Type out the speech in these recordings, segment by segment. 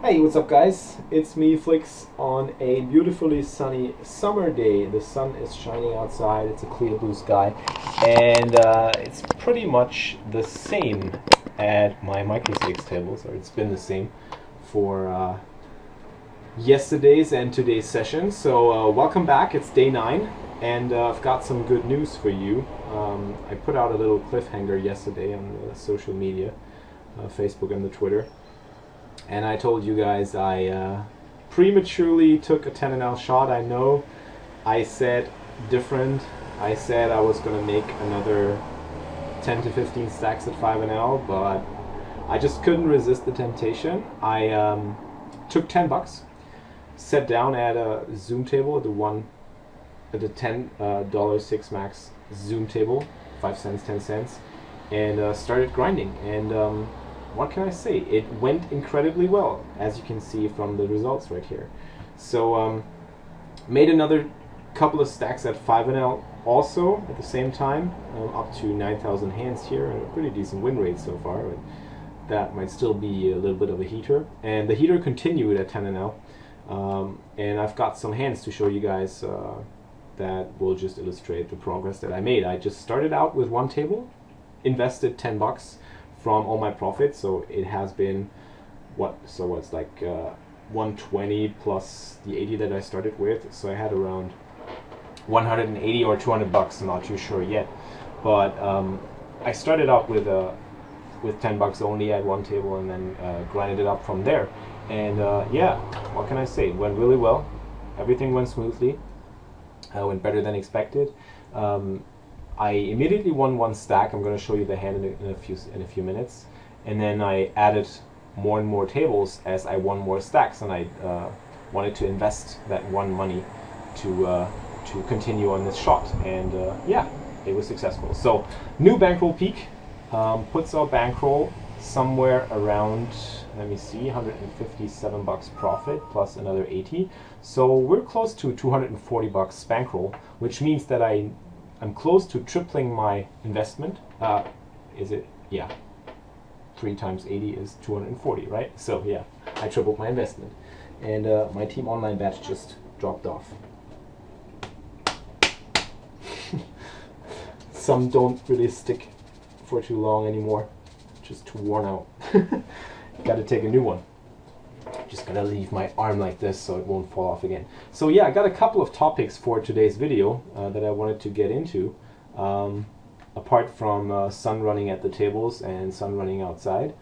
Hey, what's up guys? It's me, Flix, on a beautifully sunny summer day. The sun is shining outside, it's a clear blue sky, and it's pretty much the same at my microstakes tables, or it's been the same for yesterday's and today's session. So welcome back, it's day 9, and I've got some good news for you. I put out a little cliffhanger yesterday on social media, Facebook and the Twitter. And I told you guys I prematurely took a 10NL shot. I know I said different. I said I was going to make another 10 to 15 stacks at 5NL, but I just couldn't resist the temptation. I took 10 bucks, sat down at a Zoom table at the $10 6 max Zoom table, 5 cents, 10 cents, and started grinding. And what can I say? It went incredibly well, as you can see from the results right here. So made another couple of stacks at 5NL also at the same time, up to 9,000 hands here, and a pretty decent win rate so far. But that might still be a little bit of a heater. And the heater continued at 10NL, and I've got some hands to show you guys that will just illustrate the progress that I made. I just started out with one table, invested 10 bucks from all my profits, so it has been what's like 120 plus the 80 that I started with, so I had around 180 or 200 bucks. I'm not too sure yet, but I started out with 10 bucks only at one table, and then grinded it up from there. And yeah, what can I say? It went really well. Everything went smoothly. Went better than expected. I immediately won one stack. I'm going to show you the hand in a few minutes, and then I added more and more tables as I won more stacks, and I wanted to invest that one money to continue on this shot, and yeah, it was successful. So new bankroll peak puts our bankroll somewhere around, let me see, 157 bucks profit plus another 80. So we're close to 240 bucks bankroll, which means that I'm close to tripling my investment. Is it? Yeah. 3 times 80 is 240, right? So yeah, I tripled my investment. And my team online batch just dropped off. Some don't really stick for too long anymore. Just too worn out. Gotta take a new one. Just gonna leave my arm like this so it won't fall off again. So yeah, I got a couple of topics for today's video that I wanted to get into, apart from sun running at the tables and sun running outside.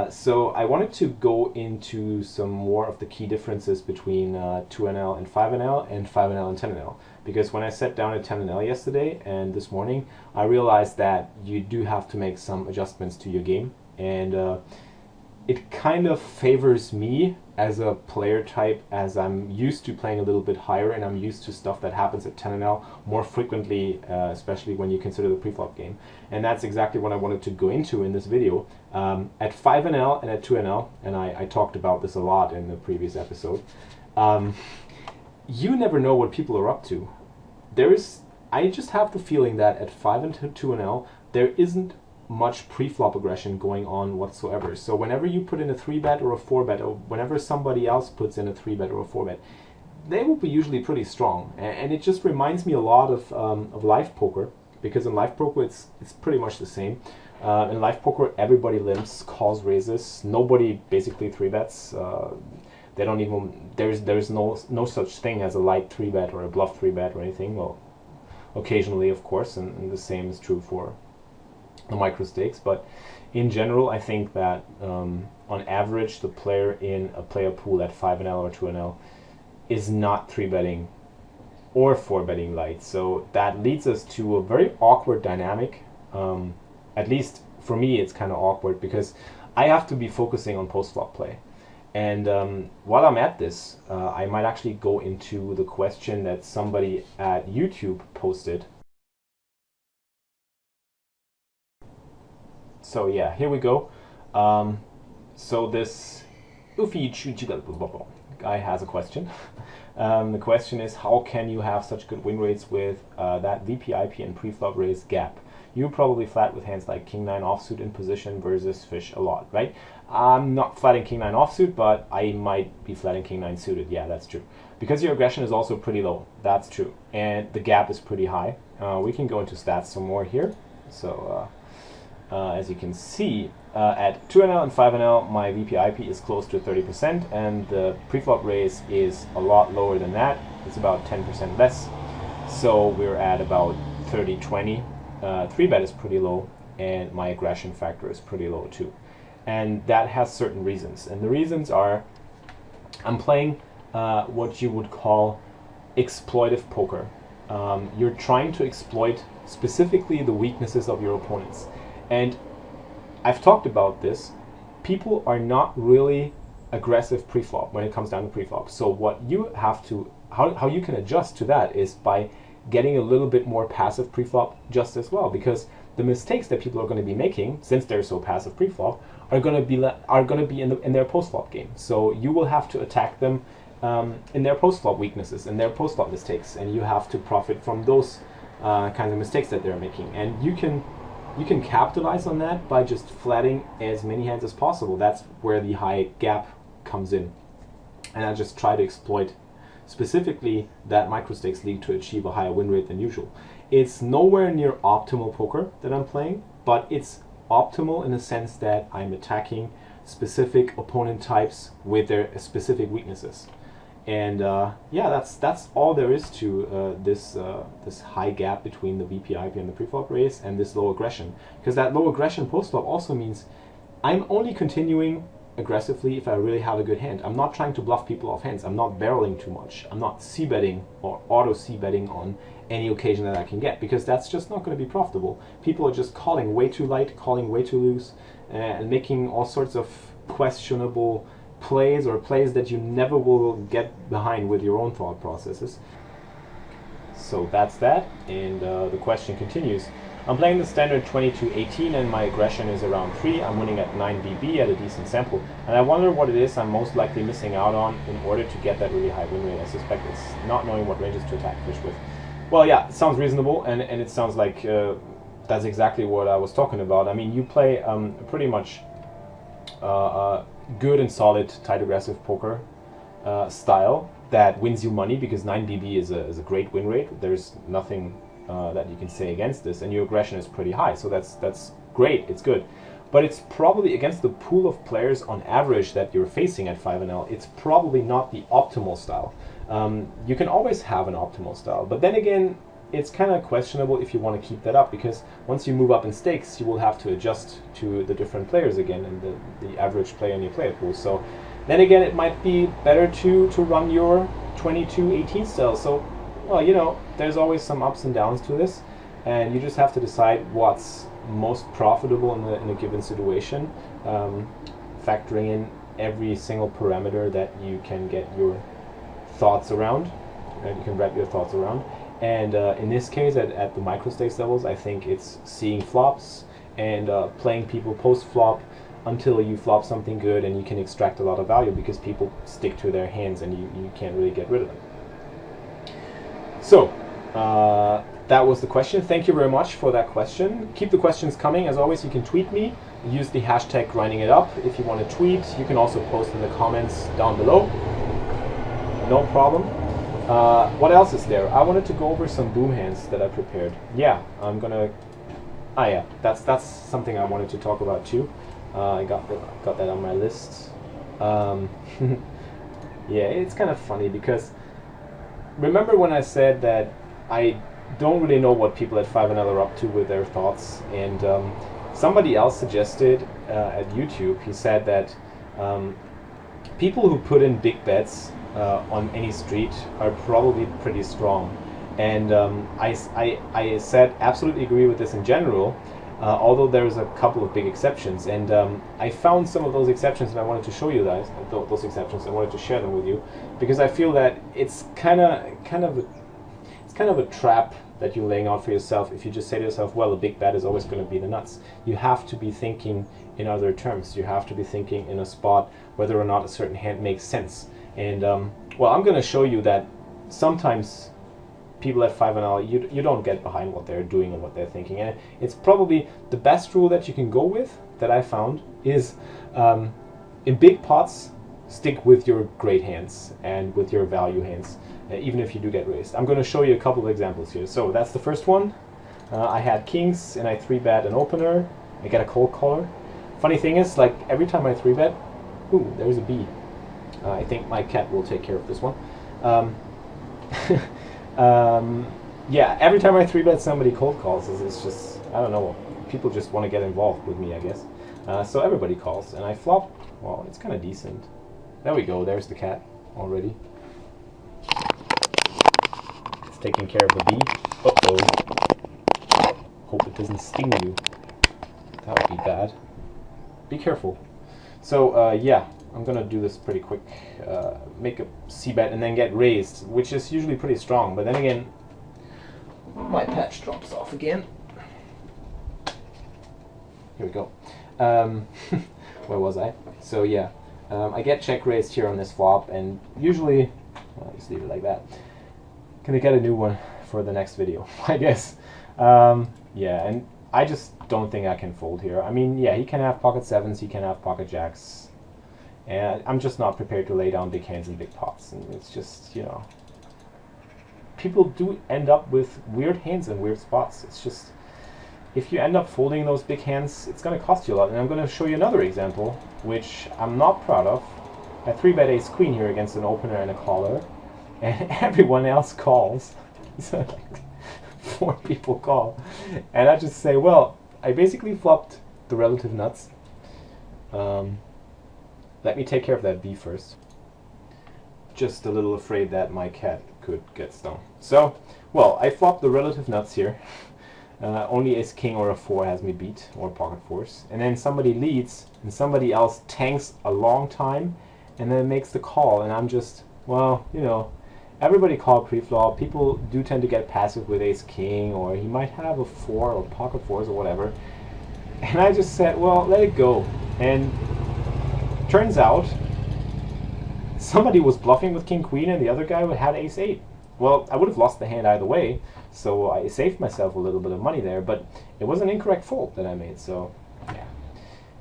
So I wanted to go into some more of the key differences between 2NL and 5NL, and 5NL and 10NL. Because when I sat down at 10NL yesterday and this morning, I realized that you do have to make some adjustments to your game, and it kind of favors me as a player type, as I'm used to playing a little bit higher, and I'm used to stuff that happens at 10NL more frequently, especially when you consider the preflop game. And that's exactly what I wanted to go into in this video. At 5NL and at 2NL, and I talked about this a lot in the previous episode, you never know what people are up to. I just have the feeling that at 5 and 2NL, there isn't much pre-flop aggression going on whatsoever. So whenever you put in a 3-bet or a 4-bet, or whenever somebody else puts in a 3-bet or a 4-bet, they will be usually pretty strong. And it just reminds me a lot of live poker, because in live poker it's pretty much the same. In live poker, everybody limps, calls, raises. Nobody basically 3-bets. They don't even, there's no such thing as a light 3-bet or a bluff 3-bet or anything. Well, occasionally of course, and the same is true for the micro stakes, but in general I think that on average the player in a player pool at 5NL or 2NL is not 3-betting or 4-betting light. So that leads us to a very awkward dynamic. At least for me it's kind of awkward, because I have to be focusing on post-flop play. And while I'm at this, I might actually go into the question that somebody at YouTube posted. So yeah, here we go. So this guy has a question. The question is, how can you have such good win rates with that VP, IP, and preflop raise gap? You probably flat with hands like king 9 offsuit in position versus fish a lot, right? I'm not flatting king 9 offsuit, but I might be flatting king 9 suited. Yeah, that's true. Because your aggression is also pretty low. That's true. And the gap is pretty high. We can go into stats some more here. So as you can see, at 2NL and 5NL, my VPIP is close to 30%, and the preflop raise is a lot lower than that. It's about 10% less. So we're at about 30-20. 3-bet is pretty low, and my aggression factor is pretty low too. And that has certain reasons. And the reasons are, I'm playing what you would call exploitive poker. You're trying to exploit specifically the weaknesses of your opponents. And I've talked about this. People are not really aggressive preflop when it comes down to preflop. So what you have to, how you can adjust to that is by getting a little bit more passive preflop just as well, because the mistakes that people are going to be making, since they're so passive preflop, are going to be in their postflop game. So you will have to attack them in their postflop weaknesses, in their postflop mistakes, and you have to profit from those kinds of mistakes that they're making. And you can capitalize on that by just flatting as many hands as possible. That's where the high gap comes in. And I just try to exploit specifically that microstakes league to achieve a higher win rate than usual. It's nowhere near optimal poker that I'm playing, but it's optimal in the sense that I'm attacking specific opponent types with their specific weaknesses. And yeah, that's all there is to this high gap between the VPIP and the preflop raise and this low aggression. Because that low aggression postflop also means I'm only continuing aggressively if I really have a good hand. I'm not trying to bluff people off hands. I'm not barreling too much. I'm not c-betting or auto c-betting on any occasion that I can get, because that's just not going to be profitable. People are just calling way too light, calling way too loose, and making all sorts of questionable plays, or plays that you never will get behind with your own thought processes. So that's that, and the question continues. I'm playing the standard 22-18 and my aggression is around 3. I'm winning at 9 BB at a decent sample. And I wonder what it is I'm most likely missing out on in order to get that really high win rate. I suspect it's not knowing what ranges to attack fish with. Well, yeah, it sounds reasonable, and it sounds like that's exactly what I was talking about. I mean, you play pretty much good and solid tight aggressive poker style that wins you money, because 9 BB is a great win rate. There's nothing that you can say against this, and your aggression is pretty high, so that's great, it's good. But it's probably against the pool of players on average that you're facing at 5NL, it's probably not the optimal style. You can always have an optimal style, but then again, it's kind of questionable if you want to keep that up, because once you move up in stakes, you will have to adjust to the different players again and the average player in your player pool. So then again, it might be better to run your 22-18 style. So, well, you know, there's always some ups and downs to this, and you just have to decide what's most profitable in a given situation, factoring in every single parameter that you can get your thoughts around, you can wrap your thoughts around. And in this case, at the micro stakes levels, I think it's seeing flops and playing people post flop until you flop something good, and you can extract a lot of value because people stick to their hands and you can't really get rid of them. So that was the question. Thank you very much for that question. Keep the questions coming. As always, you can tweet me. Use the hashtag grindingitup if you want to tweet. You can also post in the comments down below. No problem. What else is there? I wanted to go over some boom hands that I prepared. Yeah, I'm gonna. Yeah, that's something I wanted to talk about too. I got that on my list. Yeah, it's kind of funny because remember when I said that I don't really know what people at 5NL are up to with their thoughts, and somebody else suggested at YouTube. He said that people who put in big bets on any street are probably pretty strong, and I said absolutely agree with this in general, although there's a couple of big exceptions, and I found some of those exceptions, and I wanted to show you guys those exceptions. I wanted to share them with you because I feel that it's kind of a trap that you're laying out for yourself if you just say to yourself, well, a big bet is always going to be the nuts. You have to be thinking in other terms. You have to be thinking in a spot whether or not a certain hand makes sense. And well, I'm going to show you that sometimes people at 5-0, you don't get behind what they're doing and what they're thinking. And it's probably the best rule that you can go with that I found is in big pots, stick with your great hands and with your value hands, even if you do get raised. I'm going to show you a couple of examples here. So that's the first one. I had kings and I 3-bet an opener. I get a cold caller. Funny thing is, like every time I 3-bet, ooh, there's a B. I think my cat will take care of this one. Yeah, every time I 3-bet, somebody cold calls. It's just, I don't know, people just want to get involved with me, I guess. So everybody calls, and I flop. Well, it's kind of decent. There we go, there's the cat already. It's taking care of the bee. Uh-oh. Hope it doesn't sting you. That would be bad. Be careful. So, yeah, I'm gonna do this pretty quick. Make a c-bet and then get raised, which is usually pretty strong, but then again, my patch drops off again. Here we go. Where was I? So yeah, I get check raised here on this flop, and usually, well, just leave it like that. Gonna get a new one for the next video, I guess. Yeah, and I just don't think I can fold here. I mean, yeah, he can have pocket sevens, he can have pocket jacks, and I'm just not prepared to lay down big hands and big pots. And it's just, you know, people do end up with weird hands and weird spots. It's just, if you end up folding those big hands, it's going to cost you a lot. And I'm going to show you another example, which I'm not proud of. I 3-bet ace queen here against an opener and a caller, and everyone else calls. So like 4 people call, and I just say, well, I basically flopped the relative nuts. Let me take care of that B first. Just a little afraid that my cat could get stung. So, well, I flopped the relative nuts here. Only ace king or a 4 has me beat, or pocket fours. And then somebody leads, and somebody else tanks a long time, and then makes the call. And I'm just, well, you know, everybody called pre-flop. People do tend to get passive with ace king, or he might have a 4 or pocket fours or whatever. And I just said, well, let it go. And turns out somebody was bluffing with king queen, and the other guy had ace 8. Well, I would have lost the hand either way, so I saved myself a little bit of money there, but it was an incorrect fold that I made, so yeah.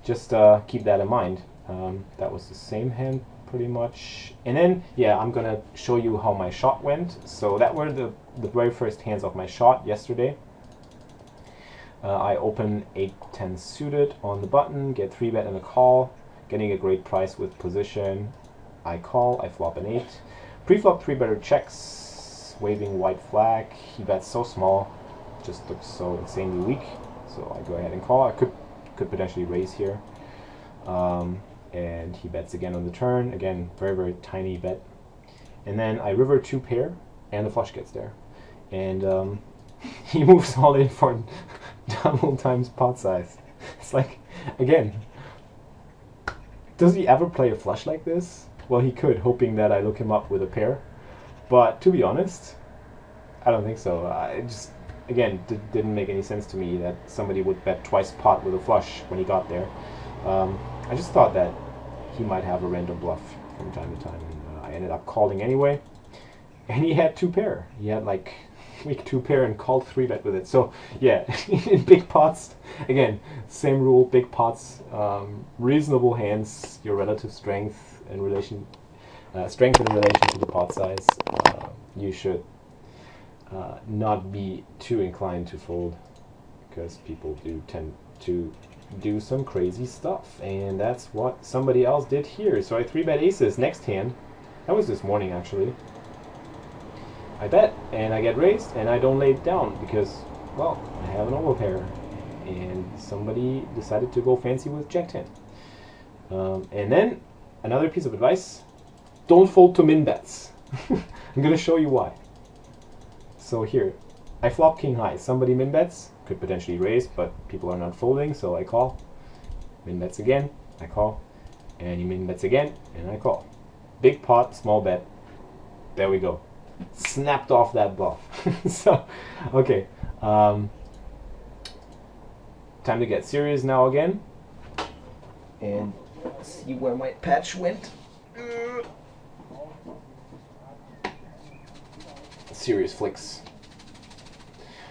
Just keep that in mind. That was the same hand pretty much. And then, yeah, I'm gonna show you how my shot went. So that were the very first hands of my shot yesterday. I open 8-10 suited on the button, get 3-bet and a call, getting a great price with position. I call, I flop an 8. Pre-flop 3-better checks, waving white flag. He bets so small, just looks so insanely weak. So I go ahead and call. I could potentially raise here. And he bets again on the turn. Again, very, very tiny bet. And then I river 2 pair, and the flush gets there. And he moves all in for double times pot size. It's like, again, does he ever play a flush like this? Well, he could, hoping that I look him up with a pair. But to be honest, I don't think so. I just, again, didn't make any sense to me that somebody would bet twice pot with a flush when he got there. I just thought that he might have a random bluff from time to time. And, I ended up calling anyway. And he had 2 pair. He had like weak 2 pair and called 3-bet with it. So yeah, in big pots, again, same rule, big pots, reasonable hands, your relative strength in relation, strength in relation to the pot size, you should not be too inclined to fold, because people do tend to do some crazy stuff, and that's what somebody else did here. So I 3-bet aces next hand. That was this morning actually. I bet, and I get raised, and I don't lay it down because, well, I have an overpair, and somebody decided to go fancy with Jack 10. And then, another piece of advice, don't fold to min bets. I'm going to show you why. So here, I flop king high. Somebody min bets, could potentially raise, but people are not folding, so I call. Min bets again, I call. And he min bets again, and I call. Big pot, small bet. There we go. Snapped off that bluff. So, okay. Time to get serious now again. And see where my patch went. serious flicks.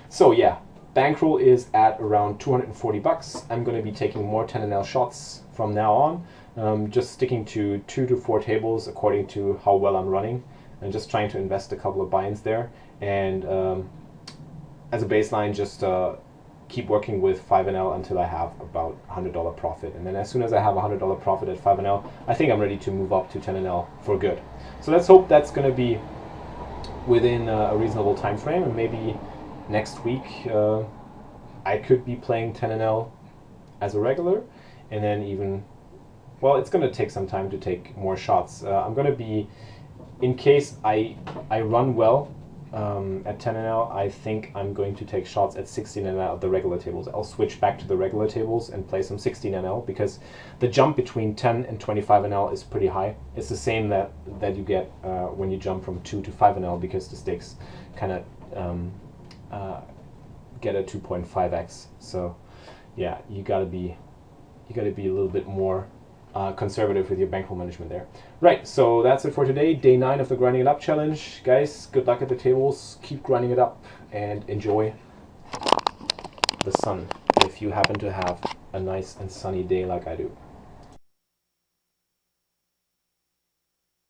So yeah, bankroll is at around 240 bucks. I'm going to be taking more 10NL shots from now on, just sticking to 2 to 4 tables according to how well I'm running, and just trying to invest a couple of buy-ins there. And as a baseline, just keep working with 5NL until I have about $100 profit. And then as soon as I have $100 profit at 5NL, I think I'm ready to move up to 10NL for good. So let's hope that's going to be within a reasonable time frame, and maybe next week I could be playing 10NL as a regular, and then even, well, it's going to take some time to take more shots. I'm going to be, in case I run well at 10NL, I think I'm going to take shots at 16NL at the regular tables. I'll switch back to the regular tables and play some 16NL, because the jump between 10 and 25NL is pretty high. It's the same that you get when you jump from 2 to 5NL, because the stakes kind of get a 2.5x. So yeah, you gotta be a little bit more conservative with your bankroll management there. Right, so that's it for today. Day 9 of the Grinding It Up challenge. Guys, good luck at the tables. Keep grinding it up and enjoy the sun if you happen to have a nice and sunny day like I do.